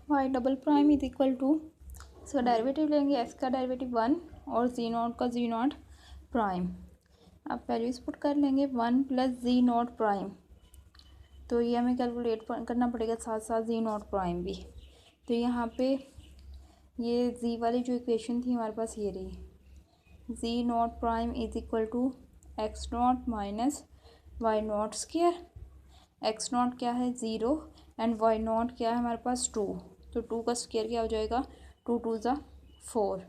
Y double prime is equal to, इसका derivative लेंगे, x का डेरिवेटिव 1 और जी नॉट का जी नॉट प्राइम। अब वैल्यूज पुट कर लेंगे 1 प्लस जी नॉट प्राइम, तो ये हमें कैलकुलेट करना पड़ेगा साथ साथ जी नॉट प्राइम भी। तो यहाँ पे ये जी वाली जो इक्वेशन थी हमारे पास ये रही, G not prime is equal to X not minus Y not square. X not क्या है 0 एंड वाई नॉट क्या है हमारे पास 2, तो 2 का स्क्वायर क्या हो जाएगा 2 2 ज़ा 4,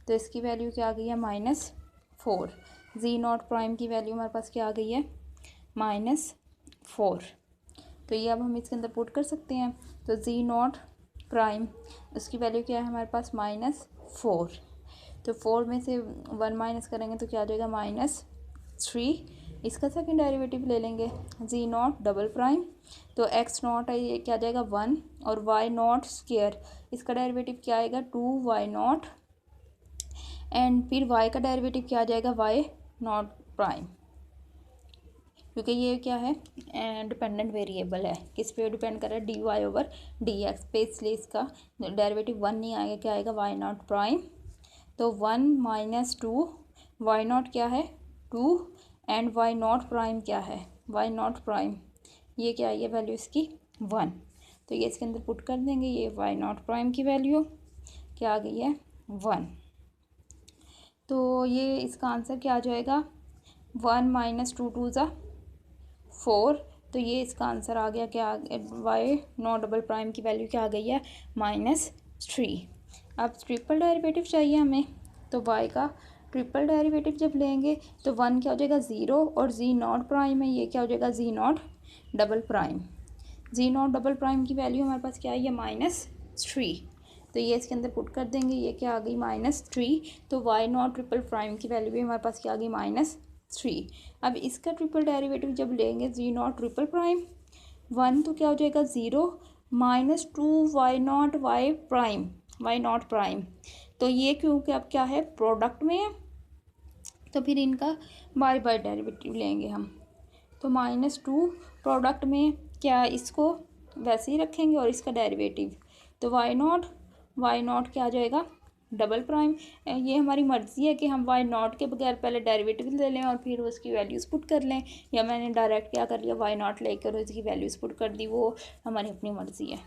तो इसकी वैल्यू क्या आ गई है -4। जी नॉट प्राइम की वैल्यू हमारे पास क्या आ गई है -4। तो ये अब हम इसके अंदर पुट कर सकते हैं। तो जी नॉट प्राइम उसकी वैल्यू क्या है हमारे पास -4, तो 4 में से 1 माइनस करेंगे तो क्या आ जाएगा -3। इसका सेकंड डेरिवेटिव ले लेंगे जी नॉट डबल प्राइम, तो एक्स नॉट है ये क्या आ जाएगा 1 और वाई नॉट स्क्वायर, इसका डेरिवेटिव क्या आएगा 2 वाई नॉट, एंड फिर वाई का डेरिवेटिव क्या आ जाएगा वाई नॉट प्राइम, क्योंकि ये क्या है डिपेंडेंट वेरिएबल है, किस पे डिपेंड कर रहा है dy/dx पे, इसलिए इसका डेरिवेटिव 1 नहीं आएगा, क्या आएगा वाई नॉट प्राइम। तो 1 माइनस 2, वाई नॉट क्या है 2 एंड वाई नॉट प्राइम क्या है वाई नॉट प्राइम, ये क्या है ये वैल्यू इसकी 1, तो ये इसके अंदर पुट कर देंगे, ये वाई नॉट प्राइम की वैल्यू क्या आ गई है 1। तो ये इसका आंसर क्या आ जाएगा 1 माइनस 2 2 ज़ा 4, तो ये इसका आंसर आ गया क्या, वाई नॉट डबल प्राइम की वैल्यू क्या आ गई है -3। अब ट्रिपल डेरिवेटिव चाहिए हमें, तो वाई का ट्रिपल डेरिवेटिव जब लेंगे तो 1 क्या हो जाएगा 0 और जी नॉट प्राइम है, ये क्या हो जाएगा G not double prime. G not double prime की वैल्यू हमारे पास क्या आई है -3, तो ये इसके अंदर पुट कर देंगे, ये क्या आ गई -3, तो वाई नॉट ट्रिपल प्राइम की वैल्यू भी हमारे पास क्या आ गई -3। अब इसका ट्रिपल डेरिवेटिव जब लेंगे जी नॉट ट्रिपल प्राइम 1, तो क्या हो जाएगा 0 -2 y naught y naught prime, तो ये क्योंकि अब क्या है प्रोडक्ट में है, तो फिर इनका बाय बाय डेरिवेटिव लेंगे हम, तो -2 प्रोडक्ट में क्या इसको वैसे ही रखेंगे और इसका डेरिवेटिव, तो वाई नॉट क्या आ जाएगा डबल प्राइम। ये हमारी मर्ज़ी है कि हम वाई नॉट के बगैर पहले डेरिवेटिव ले लें और फिर उसकी वैल्यूज़ पुट कर लें, या मैंने डायरेक्ट क्या कर लिया वाई नॉट लेकर उसकी वैल्यूज़ पुट कर दी, वो हमारी अपनी मर्ज़ी है।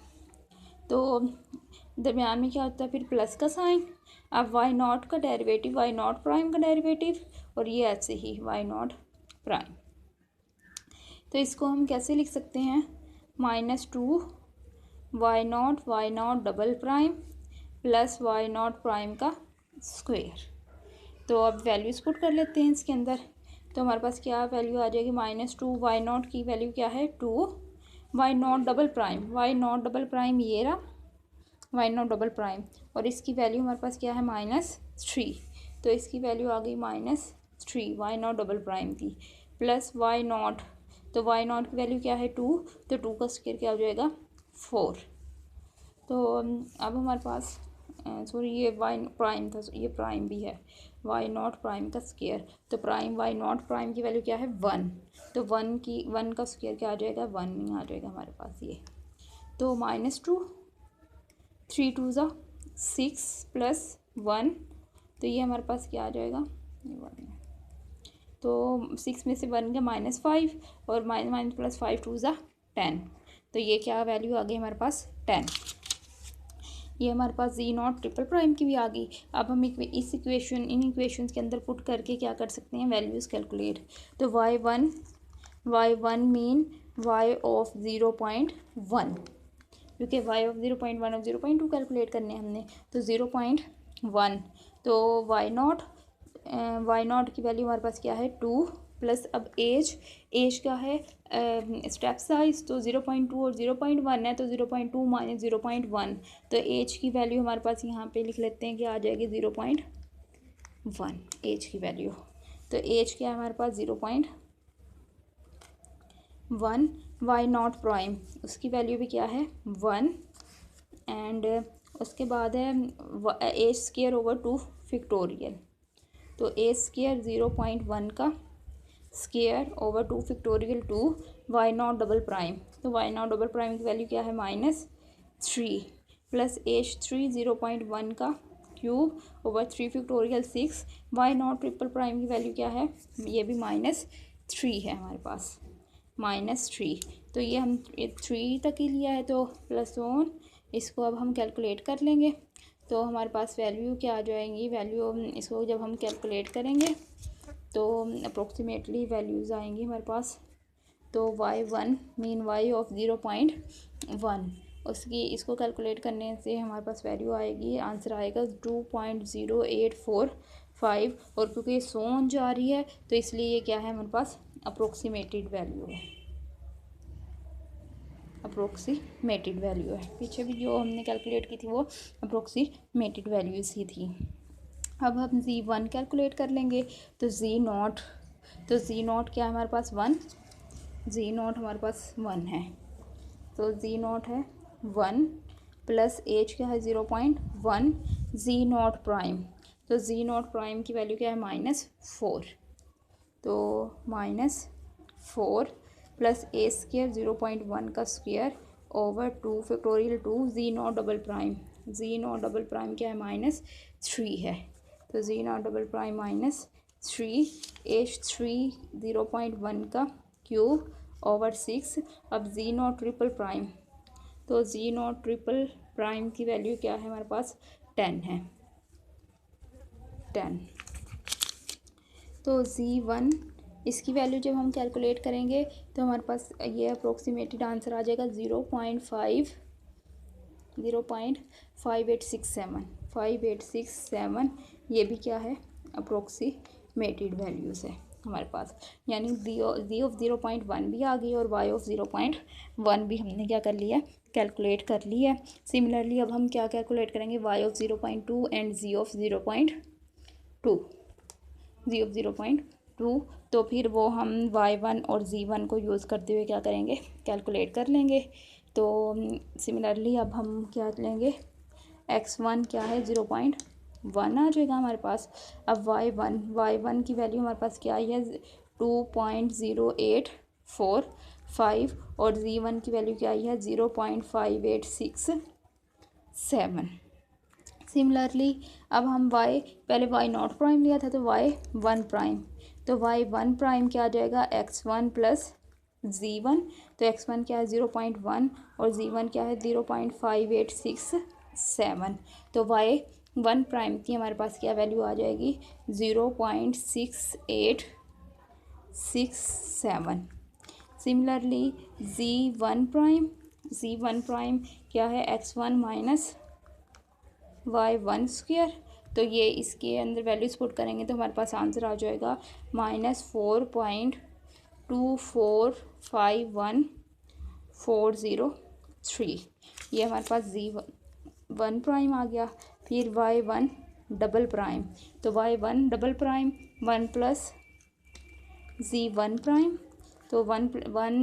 तो दरम्यान में क्या होता है फिर प्लस का साइन, अब वाई नॉट का डेरिवेटिव वाई नॉट प्राइम का डेरिवेटिव, और ये ऐसे ही वाई नॉट प्राइम, तो इसको हम कैसे लिख सकते हैं -2 y naught double prime plus y naught prime का स्क्वायर। तो अब वैल्यूज़ पुट कर लेते हैं इसके अंदर, तो हमारे पास क्या वैल्यू आ जाएगी -2 वाई नॉट की वैल्यू क्या है 2, वाई नॉट डबल प्राइम ये रहा वाई नॉट डबल प्राइम, और इसकी वैल्यू हमारे पास क्या है -3, तो इसकी वैल्यू आ गई -3 वाई नॉट डबल प्राइम की, प्लस वाई नॉट, तो वाई नॉट की वैल्यू क्या है 2, तो 2 का स्क्वायर क्या हो जाएगा 4। तो अब हमारे पास सॉरी ये वाई प्राइम था, ये प्राइम भी है, वाई नॉट प्राइम का स्क्वायर, तो प्राइम वाई नॉट प्राइम की वैल्यू क्या है 1, तो 1 का स्क्वायर क्या आ जाएगा 1 नहीं आ जाएगा हमारे पास ये, तो -2 3 2 ज़ा 6 प्लस 1, तो ये हमारे पास क्या आ जाएगा ये 1 है, तो 6 में से 1 गया -5 और माइनस प्लस 5 2 ज़ा 10, तो ये क्या वैल्यू आ गई हमारे पास 10। ये हमारे पास जी नॉट ट्रिपल प्राइम की भी आ गई। अब हम इन इक्वेशंस के अंदर पुट करके क्या कर सकते हैं वैल्यूज़ कैलकुलेट, तो y1 मीन y ऑफ 0.1, क्योंकि y ऑफ 0.1 और 0.2 कैलकुलेट करने हमने, तो 0.1, तो वाई नॉट की वैल्यू हमारे पास क्या है 2, प्लस अब एज क्या है स्टेप साइज, तो 0.2 और 0.1 है, तो 0.2 माइनस 0.1, तो एज की वैल्यू हमारे पास यहाँ पे लिख लेते हैं कि आ जाएगी 0.1 एज की वैल्यू, तो एज क्या है हमारे पास 0.1, वाई नॉट प्राइम उसकी वैल्यू भी क्या है 1, एंड उसके बाद है एज स्क्वायर ओवर 2 फैक्टोरियल, तो एज स्क्वायर 0.1 का square over 2 factorial 2 y naught double prime, तो वाई नॉट डबल प्राइम की वैल्यू क्या है -3, प्लस H3 0.1 का cube over 3 factorial 6। Y naught triple prime की वैल्यू क्या है, ये भी -3 है हमारे पास, -3। तो ये हम 3 तक ही लिया है, तो +1 इसको अब हम कैलकुलेट कर लेंगे। तो हमारे पास वैल्यू क्या आ जाएंगी, वैल्यू इसको जब हम कैलकुलेट करेंगे तो अप्रोक्सीमेटली वैल्यूज़ आएंगी हमारे पास। तो y1 मीन y ऑफ 0.1, उसकी इसको कैलकुलेट करने से हमारे पास वैल्यू आएगी, आंसर आएगा 2.0845। और क्योंकि ये सोन जा रही है तो इसलिए ये क्या है हमारे पास अप्रोक्सीमेटेड वैल्यू है, अप्रोक्सीमेटेड वैल्यू है। पीछे भी जो हमने कैलकुलेट की थी वो अप्रोक्सीमेटेड वैल्यूज़ ही थी। अब हम z1 कैलकुलेट कर लेंगे। तो z0 क्या है हमारे पास 1, z0 हमारे पास 1 है। तो z0 है 1 प्लस h क्या है 0.1 z0 प्राइम। तो z0 प्राइम की वैल्यू क्या है -4। तो -4 प्लस a स्क्र 0.1 का square over 2 factorial 2 z0 double prime. z0 double prime क्या है -3 है। तो z0 डबल प्राइम -3 h3 0.1 का क्यूब ओवर 6। अब z0 ट्रिपल प्राइम, तो z0 ट्रिपल प्राइम की वैल्यू क्या है हमारे पास 10 है, 10। तो z1 इसकी वैल्यू जब हम कैलकुलेट करेंगे तो हमारे पास ये अप्रोक्सीमेटेड आंसर आ जाएगा 0.5867। ये भी क्या है अप्रोक्सीमेटेड वैल्यूज़ है हमारे पास, यानी z ऑफ 0.1 भी आ गई और y ऑफ 0.1 भी हमने क्या कर लिया कैलकुलेट कर ली है। सिमिलरली अब हम क्या कैलकुलेट करेंगे y of 0.2 and z of 0.2। तो फिर वो हम y1 और z1 को यूज़ करते हुए क्या करेंगे कैलकुलेट कर लेंगे। तो सिमिलरली अब हम क्या लेंगे, x1 क्या है 0.1 आ जाएगा हमारे पास। अब y1 की वैल्यू हमारे पास क्या आई है 2.0845 और z1 की वैल्यू क्या आई है 0.5867। सिमिलरली अब हम पहले y नॉट प्राइम लिया था तो y1 प्राइम। तो y1 प्राइम क्या आ जाएगा x1 प्लस z1। तो x1 क्या है 0.1 और z1 क्या है 0.5867। तो y1 प्राइम की हमारे पास क्या वैल्यू आ जाएगी 0.6867। सिमिलरली z1 प्राइम क्या है x1 माइनस y1 स्क्वायर। तो ये इसके अंदर वैल्यूज पुट करेंगे तो हमारे पास आंसर आ जाएगा -4.2451403। ये हमारे पास z1 प्राइम आ गया। फिर y1 डबल प्राइम, तो y1 double prime 1 plus z1 prime. तो वन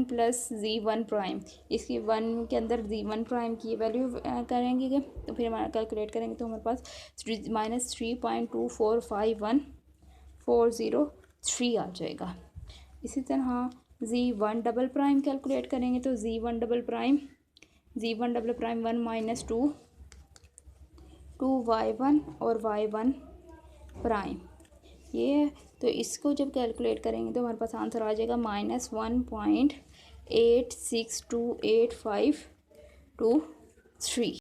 प्लस z1 प्राइम, इसकी 1 के अंदर z1 प्राइम की वैल्यू करेंगे तो फिर हमारा कैलकुलेट करेंगे तो हमारे पास -3.2451403 आ जाएगा। इसी तरह z1 डबल प्राइम कैलकुलेट करेंगे तो z1 double prime 1 minus 2 y1 और y1 प्राइम ये। तो इसको जब कैलकुलेट करेंगे तो हमारे पास आंसर आ जाएगा -1.862852 3।